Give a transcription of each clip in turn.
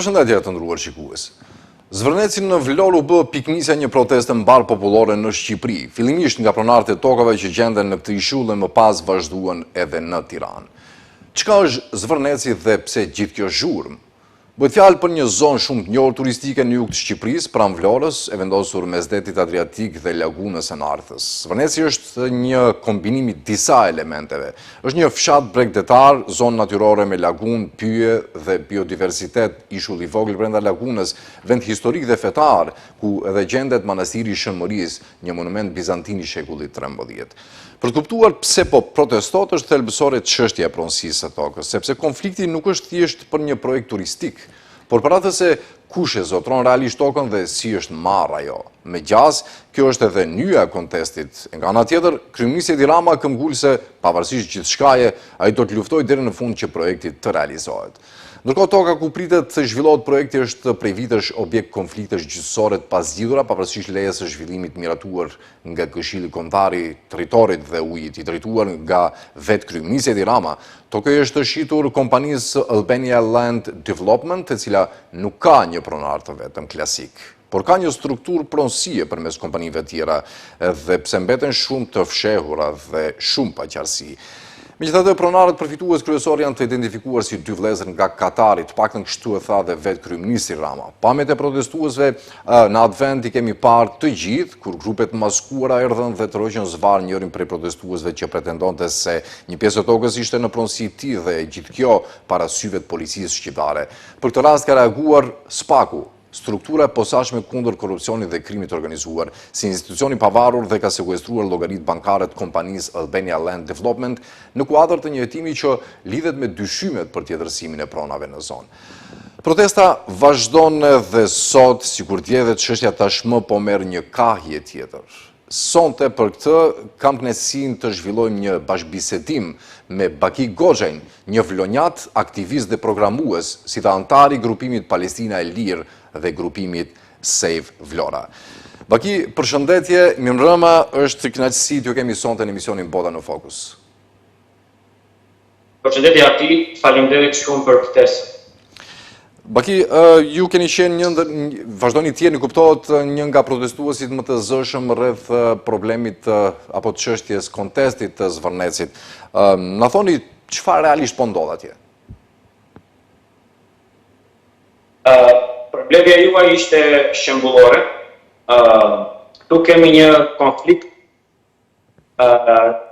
Përshëndetje të nderuar shikues. Zvërneci në Vlorë u bë piknisja një proteste mbar popullore në Shqipëri, fillimisht nga pronarët e tokave që gjenden në këtë ishull dhe më pas vazhduan edhe në Tiranë. Çka është zvërneci dhe pse gjithë kjo zhurmë? Bëhet fjalë për një zonë shumë të njohur turistike në jug të Shqipërisë, pranë Vlorës, e vendosur mes detit Adriatik dhe lagunës së Narthës. Zvërneci është një kombinim i disa elementeve. Është një fshat bregdetar, zonë natyrore me lagunë, pyje dhe biodiversitet, ishull i vogël brenda lagunës, vend historik dhe fetar, ku edhe gjendet manastiri i Shënmërisë, një monument bizantin i shekullit 13. Për të kuptuar pse po protestot është thelbësore çështja e pronësisë së tokës, sepse konflikti nuk është thjesht për një projekt turistik, por për atë se kush e zotron realisht tokën dhe si është marrë ajo. Megjithëse, kjo është edhe nyja e kontestit. Nga ana tjetër, kryeministri Edi Rama këmbgulse, pavarësisht gjithçkaje, ai do të luftojë deri në fund që projekti të realizohet. Ndërkohë toka ku pritet të zhvillohet projekti është prej vitesh objekt konfliktesh gjyqësore të pazgjidhura, pavarësisht lejes së zhvillimit miratuar nga Këshilli Kombëtar i Territorit dhe Ujit, i drejtuar nga vetë kryeministri Edi Rama. Tokë është shitur kompanisë Albania Land Development, e cila nuk ka një pronar të vetëm klasik, por ka një strukturë pronësie përmes kompanive tjera, dhe pse mbeten shumë të fshehura dhe shumë paqartësi. Megjithatë, pronarët përfitues kryesor janë të identifikuar si dy vëllezër nga Katari, të paktën kështu e tha dhe vetë kryeministri Rama. Pamjet e protestuesve në atë vend i kemi parë të gjithë, kur grupet maskuara erdhën dhe të roqën zvarr njërin prej protestuesve që pretendonte se një pjesë e tokës ishte në pronësi të tij, dhe gjithë kjo para syve të policisë shqiptare. Për këtë rast ka reaguar SPAKU, struktura e posaçme kundër korrupsionit dhe krimit organizuar, si institucioni pavarur dhe ka sekuestruar llogaritë bankare të kompanisë Albania Land Development në kuadër të një hetimi që lidhet me dyshimet për tjetërsimin e pronave në zonë. Protesta vazhdon edhe sot, sikur t'jedhet çështja tashmë po merr një kahje tjetër. Sonte për këtë kam kënaqësinë të zhvillojmë një bashkëbisedim me Baki Goxhajn, një vlonjat, aktivist dhe programues, si dhe antar i grupimit Palestina e Lirë dhe grupimit Save Vlora. Baki, përshëndetje, mirëmbrëma, është kënaqësi t'ju kemi sonte në emisionin Bota në Fokus. Përshëndetje ati, faleminderit shumë për ftesën. Baki, ju keni qenë vazhdoni të jeni, kuptohet, një nga protestuesit më të zëshëm rreth problemit apo të çështjes kontestit të Zvërnecit. Na thoni çfarë realisht po ndodh atje? Problemi juaj ishte shembullore. Këtu kemi një konflikt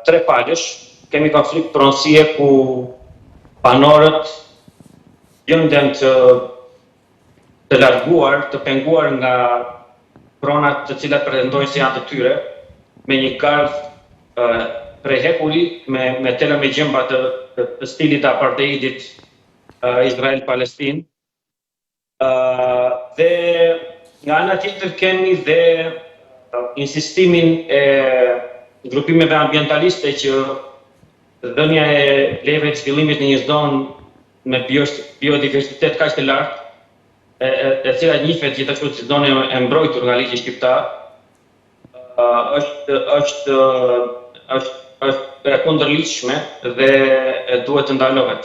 tre palësh. Kemi konflikt pronësie ku banorët gjenden të larguar, të penguar nga pronat të cilat pretendojnë se janë të tyre, me një kardh prehekuri me tela me gjemba të stilit të apartheidit Izrael-Palestinë. Dhe nga ana tjetër kemi dhe insistimin e grupimeve ambientaliste që dhënia e lejeve të zhvillimit në një zonë me biodiversitet kaq të lartë, e cila njihet gjithashtu si zonë e mbrojtur nga ligji shqiptar, është e kundërligjshme dhe duhet të ndalohet.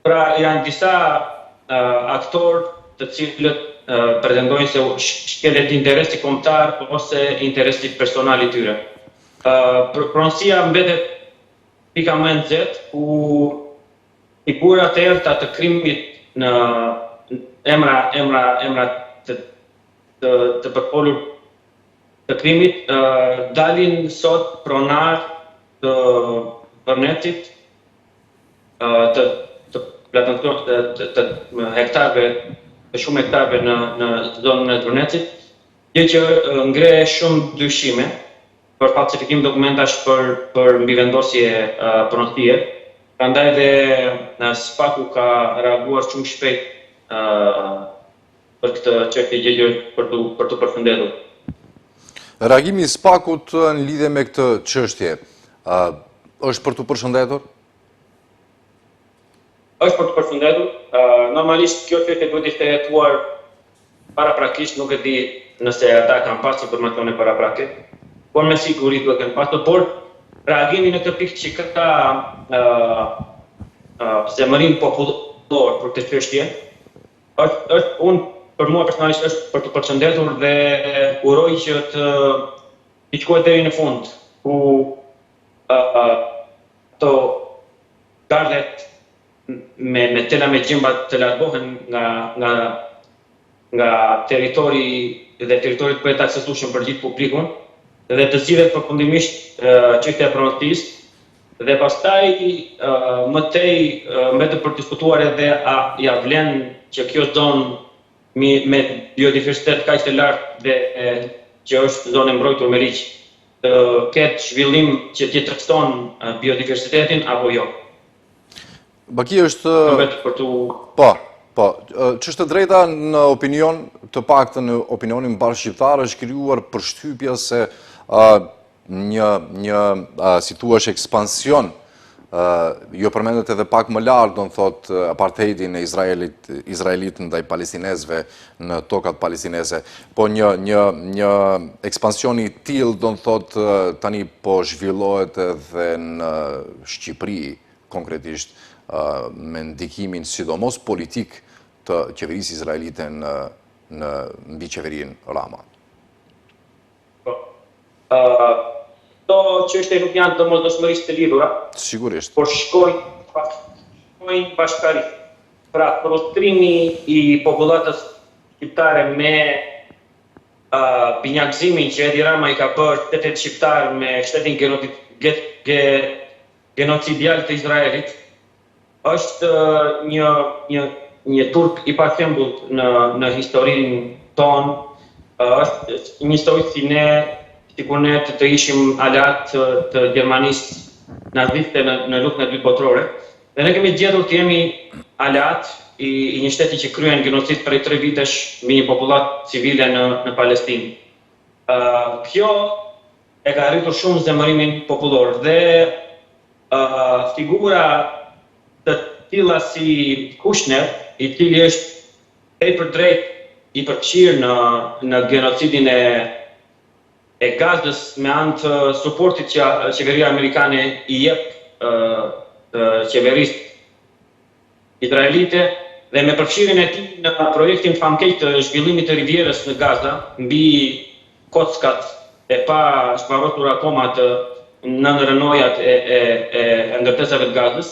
Pra janë disa aktorë të cilët pretendojnë se shkelet interesi kombëtar ose interesi personal i tyre. Pronësia mbetet pika më e nxehtë ku figurat e errëta të krimit në emra të përfolur të krimit dalin sot pronar të Zvërnecit, të hektarëve, të shumë hektarëve në zonën e Zvërnecit, gjë që ngre shumë dyshime për falsifikim dokumentash për mbivendosje pronësie. Prandaj dhe SPAKU ka reaguar shumë shpejt për këtë çështje, gjë për të përfundetur. Reagimi i SPAKUt në lidhje me këtë çështje është për të përshëndetur? Është për të përshëndetur. Normalisht kjo çështje duhet ishte hetuar paraprakisht, nuk e di nëse ata kanë pasur informacione paraprake, por me siguri duhet të kenë pasur, por reagimi në këtë pikë që ka zemërim popullor për këtë çështje unë për mua personalisht është për të përshëndetur dhe uroj që të shkojë deri në fund, ku to gardet me tela me gjimba të largohen nga territori dhe territorit për të aksesueshëm për gjithë publikun dhe të zgjidhet përfundimisht çështja e pronësisë dhe pastaj më tej mbetet për të diskutuar edhe a ja vlen që kjo zonë me biodiversitet kaq të lartë dhe që është zonë e mbrojtur me ligj të ketë zhvillim që t'i tregton biodiversitetin apo jo. Baki është... Për të... Po, ç'është e drejta në opinion, të paktën në opinionin mbar shqiptar, është krijuar përshtypja se një si thuash ekspansion, jo përmendet edhe pak më larg, do të thotë apartheidin e Izraelit ndaj palestinezëve në tokat palestineze, po një ekspansion i tillë, do të thotë tani po zhvillohet edhe në Shqipëri konkretisht, me ndikimin sidomos politik të qeverisë izraelite në mbi qeverinë Rama. Këto çështje nuk janë domosdoshmërisht të lidhura. Sigurisht. Por shkojnë bashkëri. Pra, prostrimi i popullatës shqiptare me pinjakëzimin që Edi Rama i ka bërë shtetit shqiptar me shtetin genocidial të Izraelit, është një turp i pashembullt në historinë tonë, është një histori sikur ne të ishim aleat të Gjermanisë naziste në luftën e dytë botërore, dhe ne kemi gjetur të jemi aleat i një shteti që kryen genocid prej 3 vitesh mbi një popullat civile në Palestinë. Kjo e ka arritur shumë zemërimin popullor dhe figura të tilla si Kushner, i cili është drejt i përfshirë në genocidin e Gazës me anë të suportit që qeveria amerikane i jep qeverisë izraelite dhe me përfshirjen e tij në projektin famkeq të zhvillimit të rivjerës në Gaza, mbi kockat e pa shparotur akoma të nënrënojat e ndërtesave të Gazës,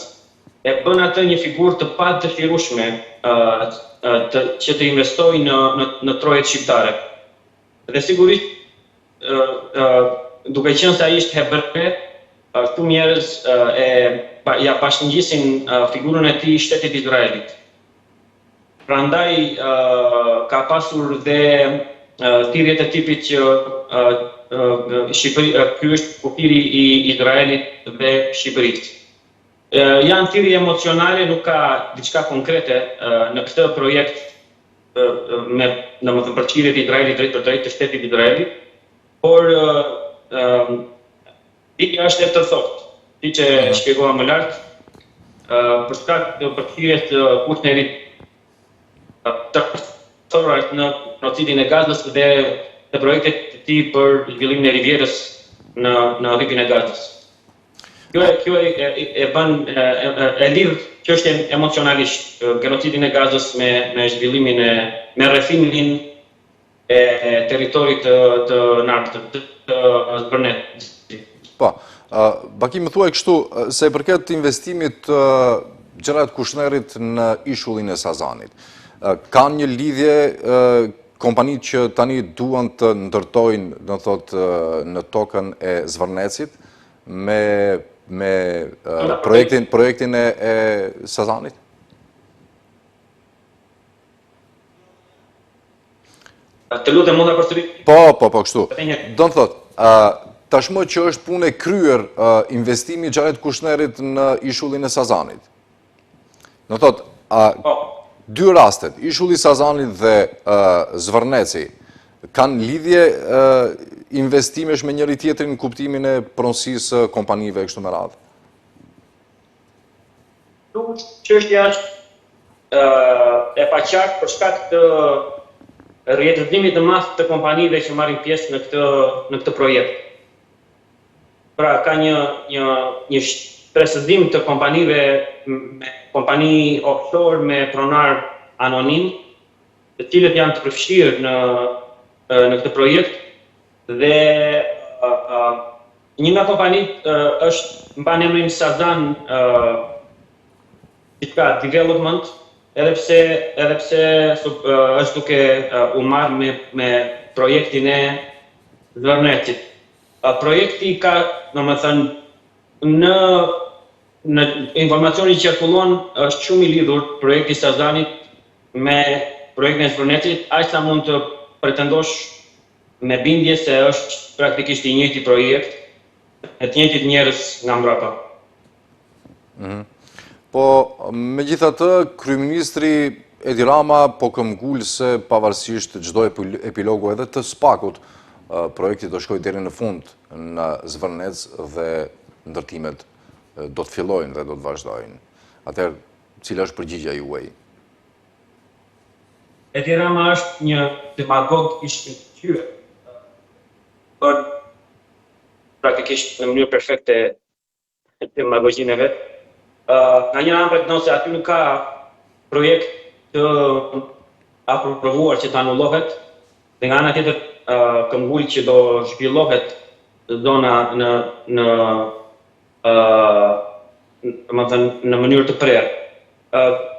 e bën atë një figurë të padëshirueshme që të investojë në trojet shqiptare. Dhe sigurisht, duke qenë se ai ishte hebre, shumë njerëz ja bashkëngjisin figurën e tij shtetit Izraelit. Prandaj ka pasur dhe thirrjet e tipit që ky është kufiri i Izraelit dhe Shqipërisë. Janë thirrje emocionale, nuk ka diçka konkrete në këtë projekt me domethënë përfshirjet e Izraelit drejt për drejt të shtetit Izraelit, por ideja është e tërthoktë, siç e shpjegova më lart, për shkak të përfshirjes të Kushnerit në genocidin e Gazës dhe të projektet të tij për zhvillimin e rivjerës në rrugën e Gazës. Kjo e bën e lidh çështjen emocionalisht, genocidin e Gazës me zhvillimin me rrethimin e territorit të nartë të Zbërnet. Po, Baki më thuaj kështu, se përket investimit të Gjerajt Kushnerit në ishullin e Sazanit. Kanë një lidhje kompanitë që tani duan të ndërtojnë, do të thotë, në tokën e Zvërnecit me projektin e Sazanit? Të lutem mund ta përsërit? Po, kështu. Do të thotë, tashmë që është punë e kryer investimi i Gjerajt Kushnerit në ishullin e Sazanit. Do të thotë, dy rastet, ishulli Sazanit dhe Zvërneci, kanë lidhje investimesh me njëri tjetrin në kuptimin e pronësisë kompanive kështu me radhë? Çështja është e paqartë për shkak të rrjedhëtimit të madh të kompanive që marrin pjesë në këtë projekt. Pra ka një presëdim të kompanive, kompani offshore me pronar anonim, të cilët janë të përfshirë në këtë projekt dhe një nga kompanitë është mban emrin Sazan Development, edhe pse është duke u marrë me projektin e Zvërnecit. Projekti ka, domethënë, në informacioni që cirkulon është shumë i lidhur projekti Sazanit me projektin e Zvërnecit, aq sa mund të pretendosh me bindje se është praktikisht i njëjti projekt, e të njëjtit njerëz nga mbrapa. Po, megjithatë, kryeministri Edi Rama po këmbgul se pavarësisht çdo epilogu edhe të spakut, projekti do shkojë deri në fund në Zvërnec dhe ndërtimet do të fillojnë dhe do të vazhdojnë. Atëherë, cila është përgjigjja juaj? Edi Rama është një demagog i shkëlqyer. Por praktikisht në mënyrë perfekte demagogjinë e vet. Nga një anë pretendon se aty nuk ka projekt të aprovuar që të anullohet, dhe nga ana tjetër këmbgul që do zhvillohet zona në mënyrë të prerë.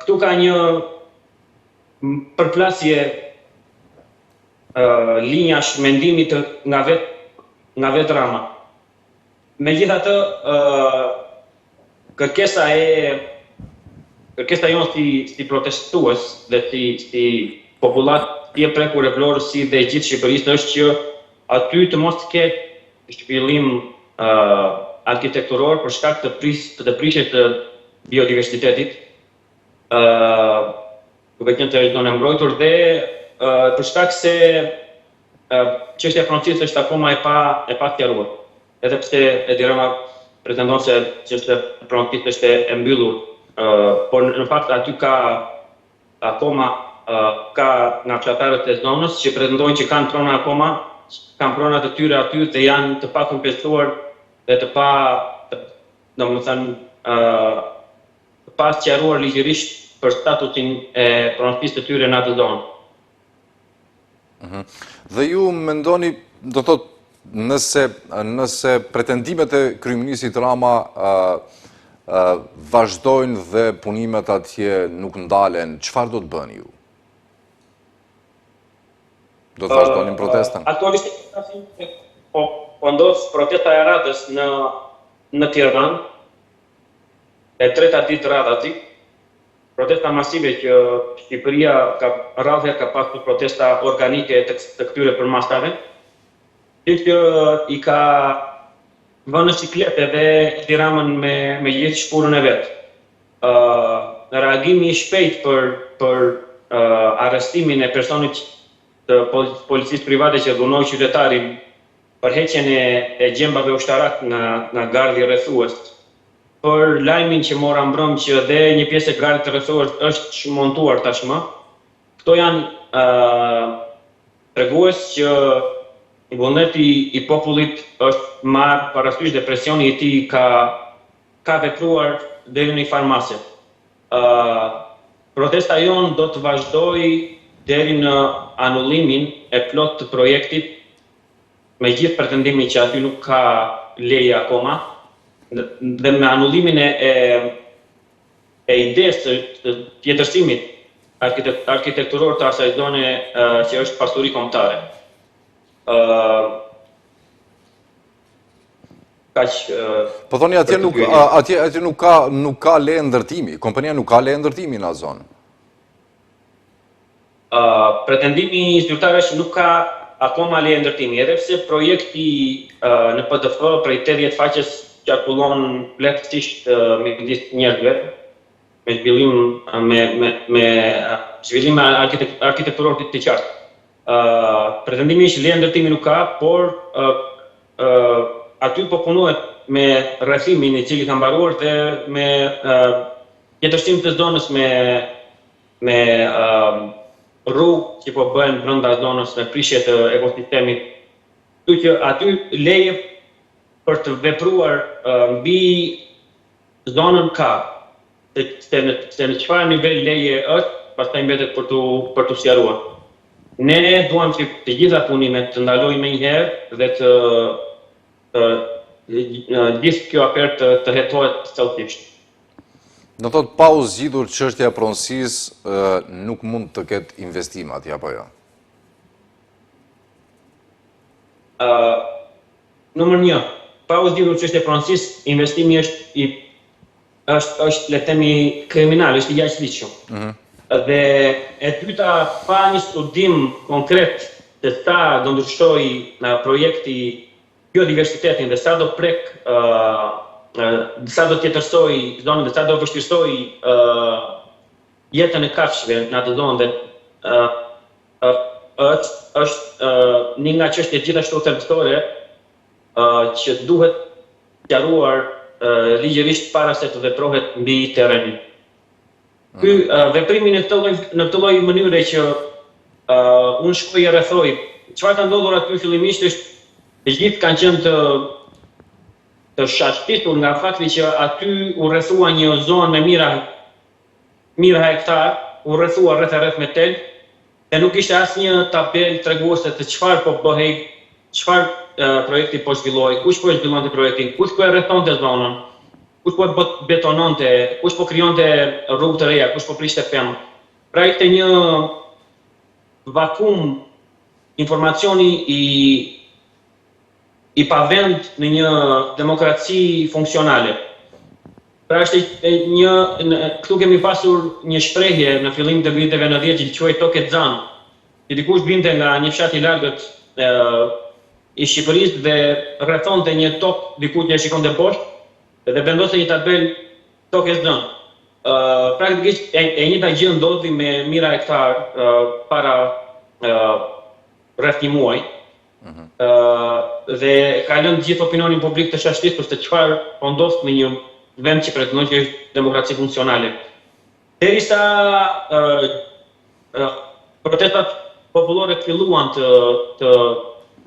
Këtu ka një përplasje linjash mendimi nga vet Rama. Megjithatë, kërkesa jonë si protestues dhe si popullat i e prekur e Vlorës si dhe gjithë Shqipërisë është që aty të mos ketë zhvillim arkitekturor për shkak të prishjes të biodiversitetit, duke qenë territori mbrojtur dhe për shkak se çështja e frontisë është akoma e pa sqaruar. Edhe pse Edi Rama pretendon se çështja e frontisë është e mbyllur, por në fakt aty ka akoma ka nga fshatarët e zonës që pretendojnë që kanë prona akoma, kanë prona të tyre aty dhe janë të pakompensuar dhe të pa sqaruar ligjërisht për statusin e pronësisë të tyre në atë zonë. Dhe ju mendoni, do thotë, nëse pretendimet e kryeministit Rama vazhdojnë dhe punimet atje nuk ndalen, çfarë do të bëni ju? Do të vazhdojnë protestën? Aktualisht po ndodh protesta e radhës në Tiranë, e treta ditë radhazi. Protesta masive që Shqipëria radhë ka pasur protesta organike të këtyre përmasave, që i ka vënë në sikletë edhe Edi Ramën me gjithë shpurën e vet. Reagimi i shpejt për arrestimin e personit të policisë private që dhunoi qytetarin, përheqjen e gjembave ushtarak nga gardi rrethues, për lajmin që mora mbrëm që dhe një pjesë e gardit rrethues është shmontuar tashmë. Këto janë tregues që vullneti i popullit është marrë parasysh dhe presioni i tij ka vepruar deri në farmace. Protesta jonë do të vazhdojë deri në anullimin e plot të projektit, me gjithë pretendimin që aty nuk ka leje akoma, dhe me anullimin e idesë të tjetërsimit arkitekturor të asaj zone që është pasuri kombëtare. Po thoni atje nuk ka leje ndërtimi, kompania nuk ka leje ndërtimi në atë zonë. Pretendimi zyrtar është nuk ka akoma leje ndërtimi, edhe pse projekti në PDF prej 80 faqes qarkullon lehtësisht midis njerëzve, me zhvillim arkitekturor të qartë. Pretendimi është leje ndërtimi nuk ka, por aty po punohet me rrethimin i cili ka mbaruar dhe me tjetërsim të zonës me rrugë që po bëhen brenda zonës, me prishje të ekosistemit. Kështu që aty leje për të vepruar mbi zonën ka, se në çfarë nivel leje është, pastaj mbetet për tu sqaruar. Ne duam që të gjitha punimet të ndalojnë menjëherë dhe gjithë kjo afer të hetohet thellësisht. Do thotë pa u zgjidhur çështja e pronësisë nuk mund të ketë investim atje apo jo? Numër 1, pa u zgjidhur çështja e pronësisë, investimi është le të themi kriminal, është i jashtëligjshëm. Dhe e dyta, pa një studim konkret se sa do ndryshojë projekti biodiversitetin dhe sa do prek sa do tjetërsoj zonën dhe sa do vështirësoj jetën e kafshëve në atë zonë dhe është një nga çështjet gjithashtu thelbësore që duhet sqaruar ligjërisht para se të veprohet mbi terrenin. Ky veprimi në këtë lloj mënyre që unë shkoj e rrethoj, çfarë ka ndodhur aty fillimisht është të gjithë kanë qenë të shashtitur nga fakti që aty u rrethua një zonë me mijëra hektar, u rrethua rreth me tel, dhe nuk ishte asnjë tabelë treguese të çfarë po bëhej, çfarë projekti po zhvillohej, kush po e zhvillonte projektin, kush po e rrethonte zonën, kush po e betononte, kush po krijonte rrugë të reja, kush po prishte pemë. Pra ishte një vakum informacioni i pavend në një demokraci funksionale. Pra është këtu kemi pasur një shprehje në fillim të viteve 90 që quhej tokë e xan. Që dikush binte nga një fshat i largët i Shqipërisë dhe rrethonte një tokë diku që e shikonte poshtë dhe vendoste një tabelë tokë e xan. Praktikisht e njëjta gjë ndodhi me mijëra hektar para rreth një muaji. Dhe ka lënë gjithë opinionin publik të shashtitur se çfarë po ndodh në një vend që pretendon që është demokraci funksionale. Derisa protestat popullore filluan të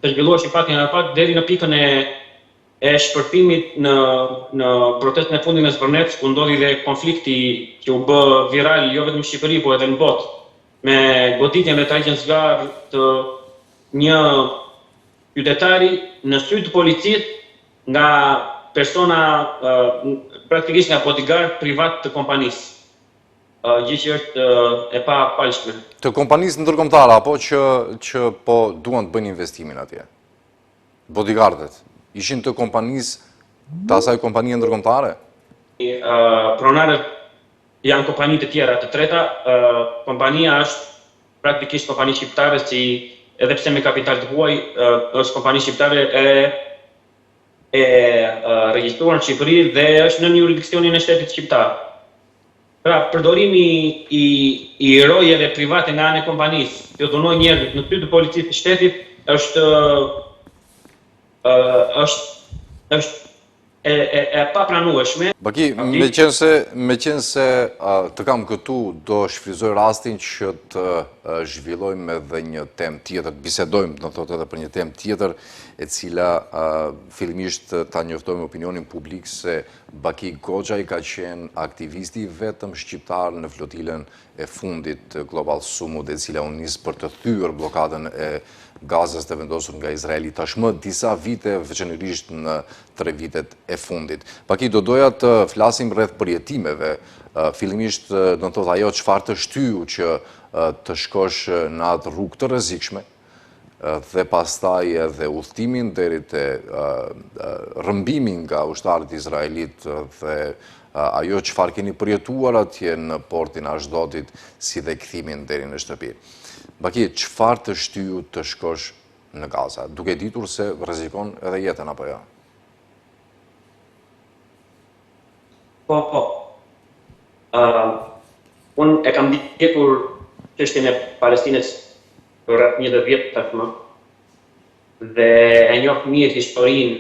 zhvilloheshin pak nga pak deri në pikën e shpërthimit në protestën e fundit në Zvërnec, ku ndodhi dhe konflikti që u bë viral jo vetëm në Shqipëri, por edhe në botë, me goditjen dhe tërheqjen zjarr të një qytetari në sy të policisë nga persona praktikisht nga bodyguard privat të kompanisë. Gjë që është e papalshme. Të kompanisë ndërkombëtare apo që po duan të bëjnë investimin atje? Bodyguardet ishin të kompanisë të asaj kompanie ndërkombëtare? Pronarët janë kompani të tjera të treta. Kompania është praktikisht kompani shqiptare si edhe pse me kapital të huaj, është kompani shqiptare e regjistruar në Shqipëri dhe është në jurisdiksionin e shtetit shqiptar. Pra, përdorimi i rojeve private nga anë e kompanisë, që dhunoj njerëzit në sy të policisë të shtetit, është e papranueshme. Baki, me qenë se të kam këtu, do shfryzoj rastin që të zhvillojmë edhe një temë tjetër, bisedojmë, në thotë edhe për një temë tjetër, e cila fillimisht ta njoftojmë opinionin publik se Baki Goxhaj ka qenë aktivisti vetëm shqiptar në flotilën e fundit Global Sumu, dhe cila u nis për të thyer blokadën e Gazës të vendosur nga Izraeli tashmë disa vite, veçanërisht në 3 vitet e fundit. Baki, do doja të flasim rreth përjetimeve, fillimisht do të thotë ajo çfarë të shtyu që të shkosh në atë rrugë të rrezikshme, dhe pastaj edhe udhëtimin deri te rrëmbimi nga ushtarët izraelit dhe ajo çfarë keni përjetuar atje në portin e Ashdodit, si dhe kthimin deri në shtëpi. Baki, çfarë të shtyu të shkosh në Gaza, duke ditur se rrezikon edhe jetën apo jo? Po. Unë e kam ndjekur çështjen e Palestinës për rreth 10 vjet tashmë dhe e njoh mirë historinë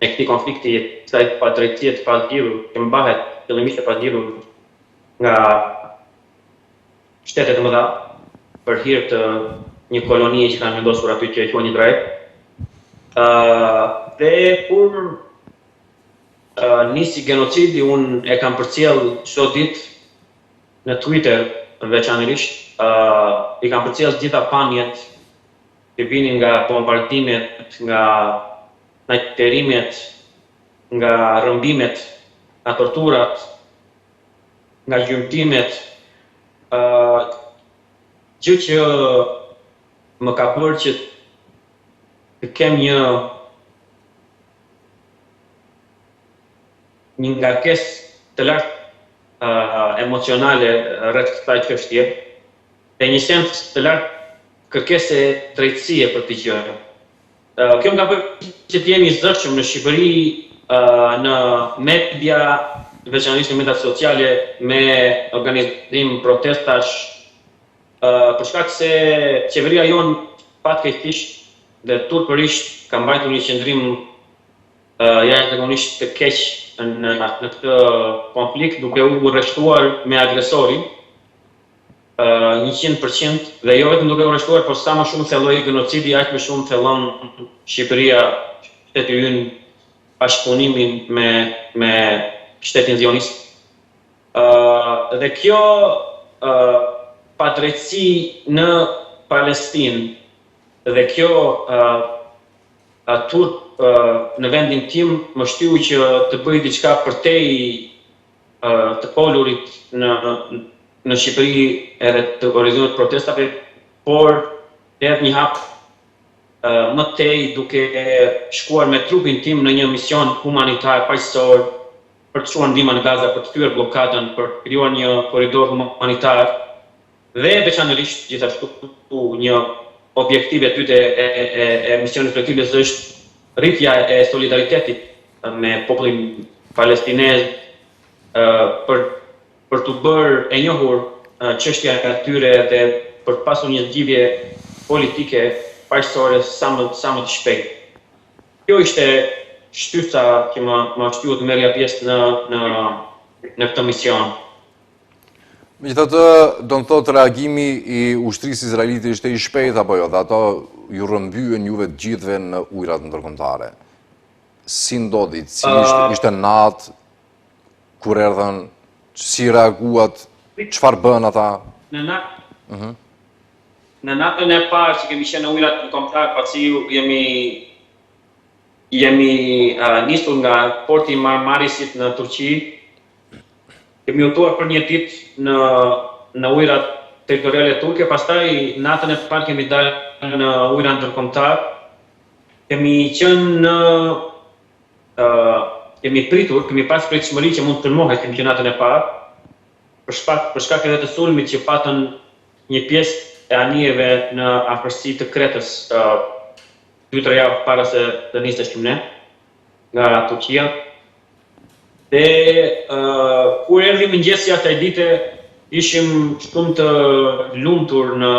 e këtij konflikti, kësaj padrejtie të pazgjidhur që mbahet fillimisht e pazgjidhur nga shtetet e mëdha për hir të një kolonie që kanë vendosur aty që e quajnë Izrael. Dhe kur nisi genocidi, unë e kam përcjell çdo ditë në Twitter veçanërisht, i kanë përcjellë gjitha panjet që vinin nga bombardimet, nga lajterimet, nga rrëmbimet, nga torturat, nga gjymtimet, gjë që më ka bërë që të kem një ngarkesë të lartë emocionale rreth kësaj çështje, dhe një sens të lartë kërkese drejtësie për të gjë. Kjo nga bërë që të jemi zëshëm në Shqipëri, në media, veçanërisht në media sociale, me organizim protestash, për shkak se qeveria jonë fatkeqësisht dhe turpërisht ka mbajtur një qëndrim jashtëzakonisht të keq në këtë konflikt, duke u rreshtuar me agresorin 100%, dhe jo vetëm duke u rreshtuar, por sa më shumë thelloi genocidi, aq më shumë thellon Shqipëria, shteti ynë, bashkëpunimin me shtetin zionist. Dhe kjo padrejtësi në Palestinë dhe kjo turp në vendin tim më shtyu që të bëj diçka përtej të folurit në Shqipëri edhe të organizuar protestave, por të jep një hap më tej duke shkuar me trupin tim në një mision humanitar paqësor për të çuar ndihmën në Gaza, për të thyer bllokadën, për të krijuar një korridor humanitar dhe veçanërisht gjithashtu një objektiv e dytë e misionit kolektiv është rritja e solidaritetit me popullin palestinez për të bërë e njohur çështja e tyre dhe për të pasur një zgjidhje politike paqësore sa më të shpejt. Kjo ishte shtysa që më shtyu të merrja pjesë në këtë mision. Megjithatë, do të thotë reagimi i ushtrisë izraelite ishte i shpejtë apo jo, dhe ato ju rrëmbyen juve të gjithëve në ujërat ndërkombëtare. Si ndodhi? Si ishte natë kur erdhën, si reaguat, çfarë bën ata? Në natën e parë që kemi qenë në ujërat ndërkombëtar, pasi jemi nisur nga porti i Marmarisit në Turqi, kemi udhëtuar për një ditë në ujërat territoriale turke, pastaj natën e parë kemi dalë në ujërat ndërkombëtar. Kemi qenë kemi pritur, kemi pas pritshmëri që mund të tërmohet kemi qenë natën e parë, për shkak edhe të sulmit që patën një pjesë e anijeve në afërsi të Kretës 2-3 javë para se të niseshim ne nga Turqia. Dhe kur erdhi mëngjesi asaj dite, ishim shumë të lumtur në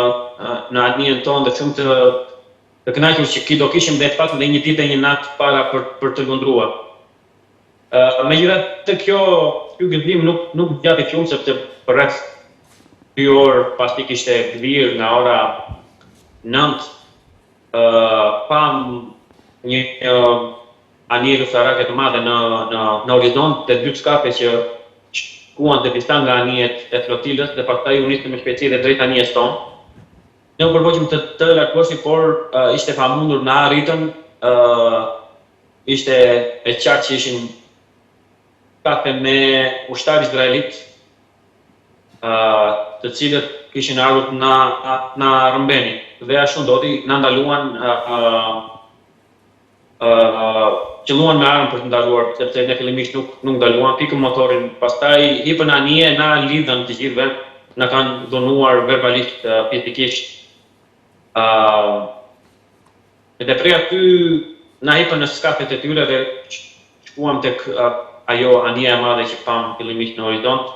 anijen tonë dhe shumë të kënaqur që do kishim dhe pak dhe një ditë e një natë para për të lundruar. Megjithatë kjo gëzim nuk gjati shumë, sepse për rreth 2 orë pasi kishte gdhir nga ora 9, pam një anije luftharake të madhe në horizont dhe 2 skape që shkuan të distan nga anijet e flotilës dhe pastaj u nisën me shpejtësi dhe drejt anijes tonë. Ne u përpoqëm të largoheshim, por ishte pamundur, na arritën, ishte e qartë që ishin skape me ushtar izraelit, të cilët kishin ardhur na rrëmbenin. Dhe ashtu ndodhi, na ndaluan, qëlluan me armë për të ndaluar, sepse ne fillimisht nuk ndaluan, pikën motorin, pastaj hipën anije, na lidhën të gjithëve, na kanë dhunuar verbalisht, fizikisht. Dhe prej aty na hipën në skafet e tyre dhe shkuam tek ajo anija e madhe që pam fillimisht në horizont.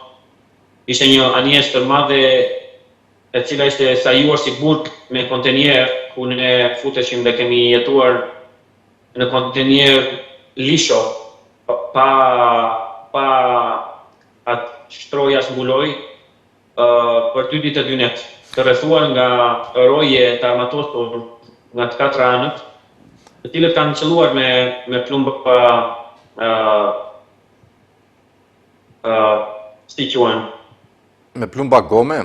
Ishte një anije stërmadhe e cila ishte sajuar si burg me kontenjer, ku ne futeshim dhe kemi jetuar në kontenjer lisho, pa atë shtroja zbuloj, për 2 ditë e 2 netë, të rrethuar nga roje të armatosur nga të 4 anët, të cilët kanë qelluar me plumbë si quhen. Me plumba gome?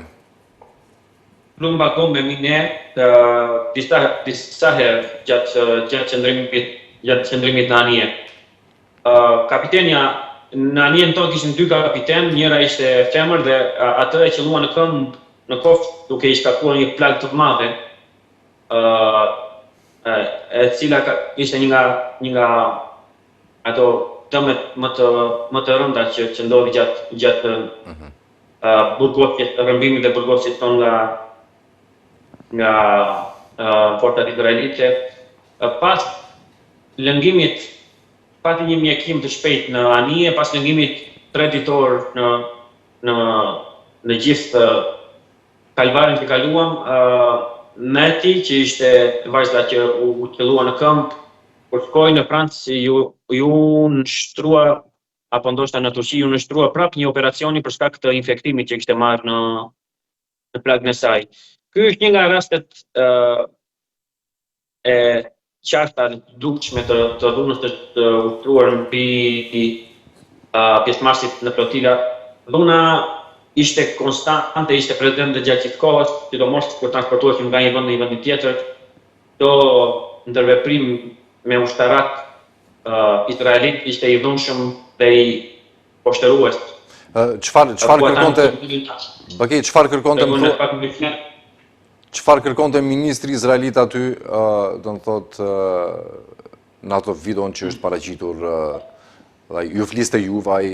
Plumba gome mine disa herë gjatë qëndrimit në anije. Kapitenja në anijen tonë kishin 2 kapiten, njëra ishte femër dhe atë e qëllua në këmbë në koftë duke i shkaktuar një plagë të madhe, e cila ishte një nga ato dëmet më të rënda që ndodhi gjatë rrëmbimit dhe burgosit tonë nga forcat izraelite. Pas lëngimit pati një mjekim të shpejt në anije, pas lëngimit 3 ditor në gjithë kalvarin që kaluam, Meti, që ishte vajzda që u qëllua në këmbë, kur shkoi në Francë ju nështrua, apo ndoshta në Turqi ju nështrua prap një operacioni për shkak të infektimit që kishte marrë në plagën e saj. Ky është një nga rastet e qarta dukshme të dhunës të ushtruar mbi pjesëmarrësit në flotila. Dhuna ishte konstante, ishte prezente gjatë gjithë kohës, sidomos kur transportoheshin nga një vend në një vend tjetër. Do ndërveprim me ushtarak izraelit ishte i dhunshëm dhe i poshtërues. Çfarë kërkonte ministri izraelit aty, do të thotë, në ato videon që është paraqitur, ju fliste juve ai,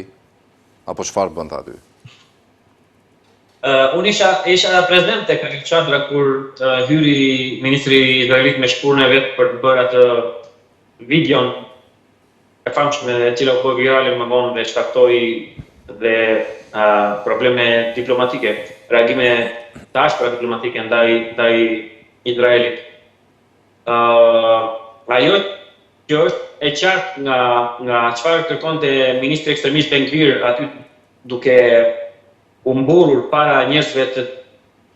apo çfarë bënte aty? Unë isha prezent tek çadra kur hyri ministri izraelit me shpurnën e vet për të bërë atë videon e famshme e cila u bë virale më vonë dhe shkaktoi dhe probleme diplomatike, reagime të ashpra diplomatike ndaj Izraelit. Ajo që është e qartë nga çfarë kërkonte ministri ekstremist Ben Gvir aty duke u mburur para njerëzve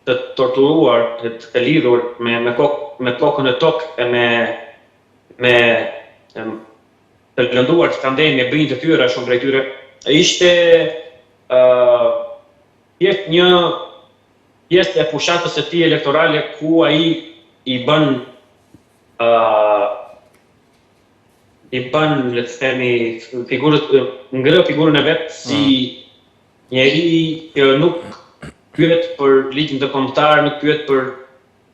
të torturuar, të lidhur me kokën e tokë e me të lënduar të kandej me brinjë të tyre, shumë prej tyre, ishte një pjesë e fushatës së tij elektorale ku ai i bën, le të themi, ngrë figurën e vet si njeri që nuk pyet për ligjin ndërkombëtar, nuk pyet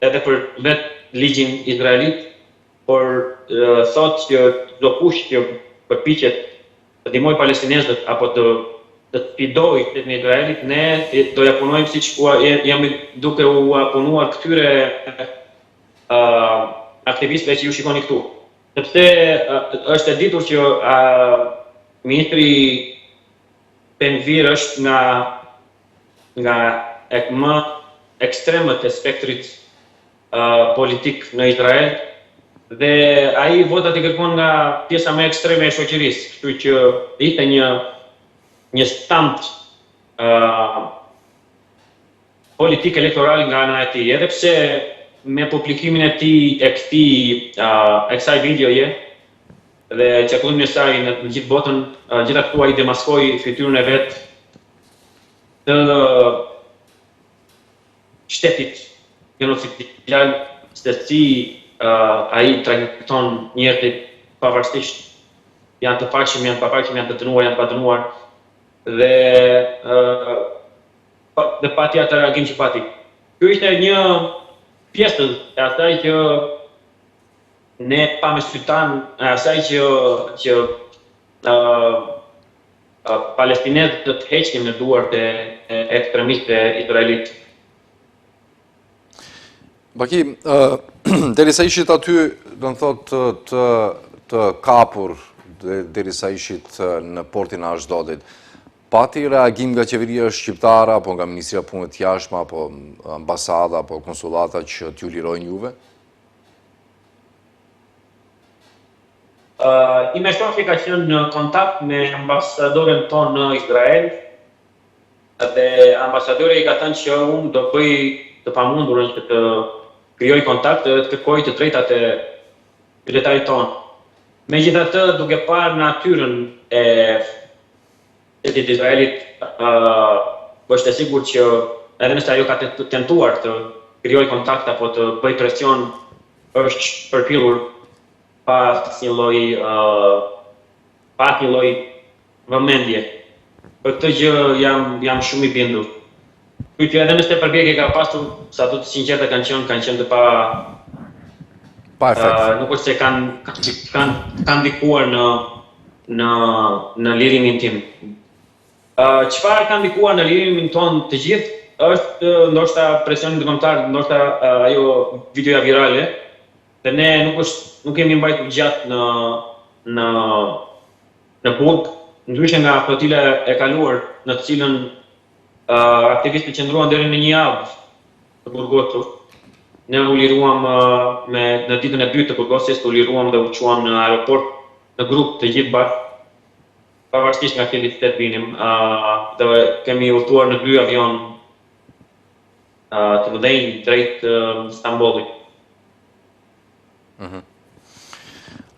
edhe për vetë ligjin izraelit, por thotë që çdo kush që përpiqet të ndihmojë palestinezët apo të sfidojë shtetin e Izraelit, ne do ja punojmë siç jemi duke u punuar këtyre aktivistëve që ju shikoni këtu. Sepse është e ditur që ministri Ben Gvir është nga më ekstremët e spektrit politik në Izrael dhe ai votat i kërkon nga pjesa më ekstreme e shoqërisë, kështu që ishte një stand politik elektoral nga ana e tij, edhe pse me publikimin e tij e kësaj videoje dhe qarkullimin e saj në gjithë botën, gjithashtu ai demaskoi fytyrën e vet të shtetit genocidal, se si ai trajton njerëzit pavarësisht janë të paqshëm, janë të papaqshëm, janë të dënuar, janë të padënuar dhe pati atë reagim që pati. Ky ishte një pjesë e asaj që ne pa me sytan, e asaj që palestinezët të heqnin në duart e ekstremistëve izraelit. Baki, derisa ishit aty, do të thotë, të kapur, derisa ishit në portin e Ashdodit, pati reagim nga qeveria shqiptare, apo nga Ministria e Punëve të Jashtme, apo ambasada, apo konsulata që t'ju lirojnë juve? Ime shofi ka qenë në kontakt me ambasadoren tonë në Izrael dhe ambasadori i ka thënë që unë do bëj të pamundurën që të krijoj kontakt dhe të kërkoj të drejtat e qytetarit tonë. Megjithatë, duke parë natyrën e shtetit Izraelit, është e sigurt që edhe nëse ajo ka tentuar të krijojë kontakt apo të bëjë presion, është përpillur pas një lloj vëmendje. Për këtë gjë jam shumë i bindur. Pyetja edhe nëse përpjekje ka pasur, sa do të sinqerta kanë qenë të pa efekt. nuk është se kanë ndikuar në lirimin tim. Çfarë ka ndikuar në lirimin ton të gjithë është ndoshta presioni ndërkombëtar, ndoshta ajo videoja virale, dhe ne nuk kemi mbajtur gjatë në burg, ndryshe nga flotila e kaluar, në të cilën aktivistët qëndruan deri në një javë të burgotur. Ne u liruam në ditën e dytë të burgosjes, u liruam dhe u çuam në aeroport në grup të gjithë bashkë, pavarësisht nga cili qytet vinim, dhe kemi udhëtuar në 2 avion të mëdhenj drejt Stambollit.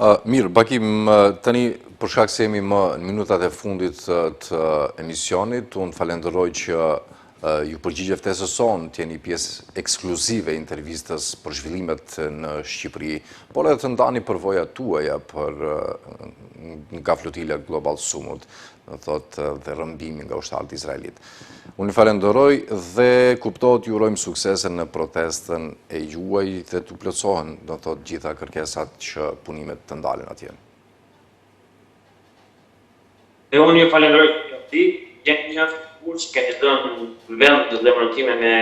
Mirë, Bakim, tani për shkak se jemi më në minutat e fundit të emisionit, unë falenderoj që ju përgjigje ftesës sonë të jeni pjesë ekskluzive e intervistës për zhvillimet në Shqipëri, por edhe të ndani përvoja tuaja nga flotila Global Sumut, dhe rëmbimi nga ushtarët izraelit. Unë falenderoj dhe kuptohet ju urojmë suksese në protestën e juaj dhe të plotësohen gjitha kërkesat që punimet të ndalen atje. Dhe unë ju falenderoj ti, jeni një që keni dhënë vend të zemrën time me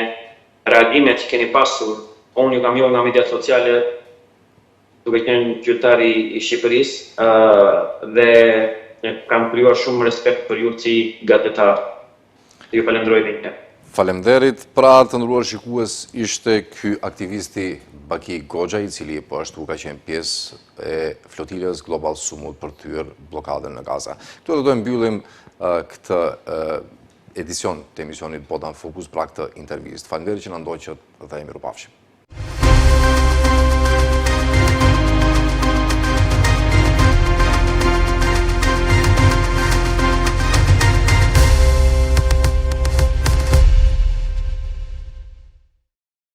reagimet që keni pasur. Unë ju kam njohur nga mediat sociale duke qenë qytetari i Shqipërisë dhe kam krijuar shumë respekt për ju si gazetar. Ju falenderoj dhe një. Falemderit, pra të ndëruar shikues, ishte ky aktivisti Baki Goxha, i cili ashtu ka qenë pjesë e flotilës Global Sumut për të hyrë blokadën në Gaza. Këtu do të mbyllim këtë edicion të emisionit Bota në Fokus pra këtë intervistë. Falemderit që na ndoqët dhe mirupafshim.